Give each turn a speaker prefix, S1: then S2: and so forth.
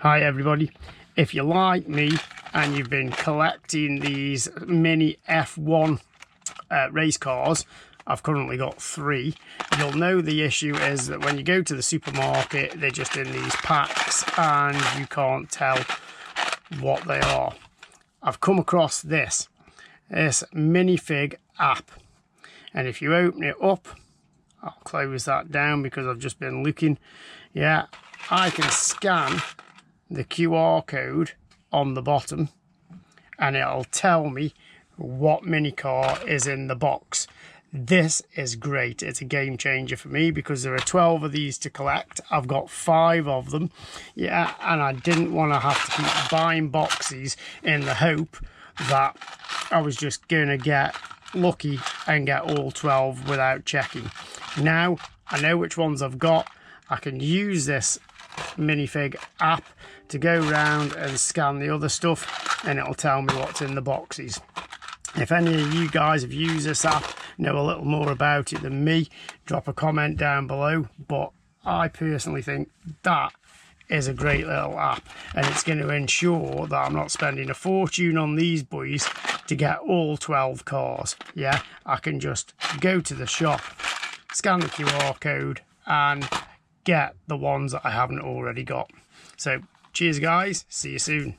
S1: Hi everybody, if you're like me and you've been collecting these mini F1 race cars, I've currently got 3, you'll know the issue is that when you go to the supermarket they're just in these packs and you can't tell what they are. I've come across this minifig app, and if you open it up, I'll close that down because I've just been looking. Yeah, I can scan the QR code on the bottom and it'll tell me what mini car is in the box. This is great. It's a game changer for me because there are 12 of these to collect. I've got 5 of them. Yeah, and I didn't want to have to keep buying boxes in the hope that I was just gonna get lucky and get all 12 without checking. Now I know which ones I've got. I can use this minifig app to go around and scan the other stuff and it'll tell me what's in the boxes. If any of you guys have used this app, know a little more about it than me, drop a comment down below. But I personally think that is a great little app, and it's going to ensure that I'm not spending a fortune on these boys to get all 12 cars. Yeah, I can just go to the shop, scan the QR code and get the ones that I haven't already got. So cheers guys, see you soon.